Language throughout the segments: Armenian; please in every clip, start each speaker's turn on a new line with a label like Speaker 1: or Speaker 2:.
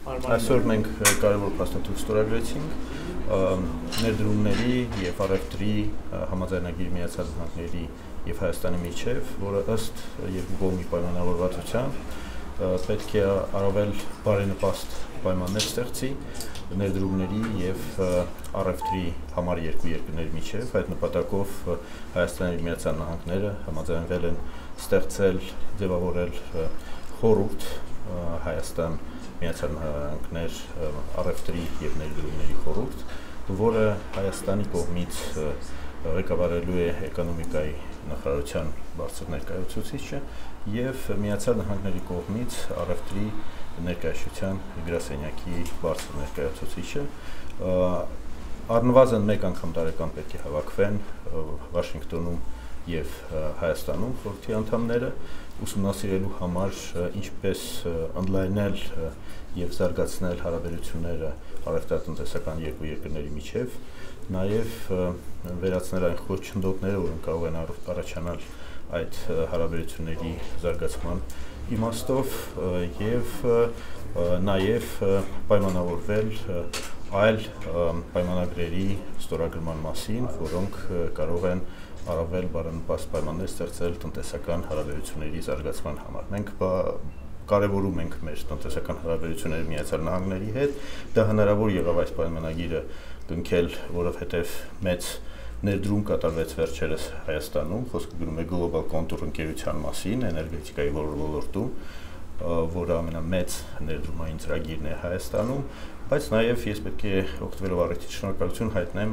Speaker 1: Այսօր մենք կարևոր փաստաթուղթ ստորագրեցինք ներդրումների եւ առևտրի համաձայնագիր Միացյալ Նահանգների եւ Հայաստանի միջեւ, որը ըստ երկու կողմի պայմանավորվածության պետք է առավել բարենպաստ պայմաններ ստեղծի ներդրումների եւ առևտրի համար երկու երկրների միջեւ։ Այդ նպատակով Հայաստանի Միացյալ Նահանգները համաձայնվել են ստեղծել, ձևավորել խորհուրդ Հայաստան Միացյալ Նահանգներ առևտրի եւ ներդրումների խորհուրդ, որը Հայաստանի կողմից ղեկավարելու է էկոնոմիկայի նախարարության բարձր ներկայացուցիչը եւ Միացյալ Նահանգների կողմից առևտրի ներկայացության գրասենյակի բարձր ներկայացուցիչը առնվազն մեկ անգամ տարեկան պետք է հավաքվեն Վաշինգտոնում եւ Հայաստանում խորհրդի անդամները ուսումնասիրելու համար ինչպես ընդլայնել եւ զարգացնել հարաբերությունները առևտրատնտեսական երկու երկրների միջեւ, նաեւ վերացնել այն խոչընդոտները, որոնք կարող են առաջանալ այդ հարաբերությունների զարգացման իմաստով եւ նաեւ պայմանավորվել այլ պայմանագրերի ստորագրման մասին, որոնք կարող են առավել բարենպաստ պայմաններ ստեղծել տնտեսական հարաբերությունների զարգացման համար։ Մենք կարևորում ենք մեր տնտեսական հարաբերությունները Միացյալ Նահանգների հետ, դա հնարավոր եղավ այս պայմանագիրը կնքել, որովհետև մեծ ներդրում կատարվեց վերջերս Հայաստանում, խոսքը գնում է Global Contour ընկերության մասին, էներգետիկայի ոլորտում, որը ամենամեծ ներդրումային ծրագիրն է Հայաստանում, բայց նաև ես պետք է օգտվելով առիթից շնորհակալություն հայտնեմ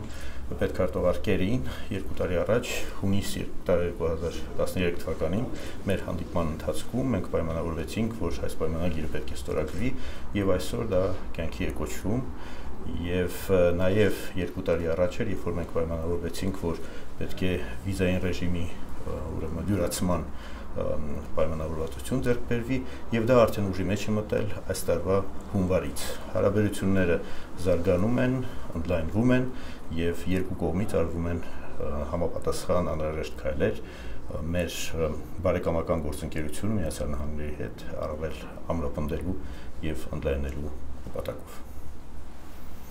Speaker 1: պետքարտուղարքերին 2 տարի առաջ, հունիս 2013 թվականին մեր հանդիպման ընթացքում մենք պայմանավորվեցինք, որ այս պայմանագիրը պետք է ստորագրվի եւ այսօր դա կյանքի է կոչվում եւ նաեւ 2 տարի առաջ էր, երբ որ մենք պայմանավորվեցինք, որ պետք է վիզային ռեժիմի ուրեմն դյուրացման պայմանավորվածություն ձեռք բերվի եւ դա արդեն ուժի մեջ է մտել այս տարվա հունվարից։ Հարաբերությունները զարգանում են, ընդլայնվում են եւ երկու կողմից արվում են համապատասխան անհրաժեշտ քայլեր մեր բարեկամական գործընկերությունը Միացյալ Նահանգների հետ առավել ամրապնդելու եւ ընդլայնելու նպատակով։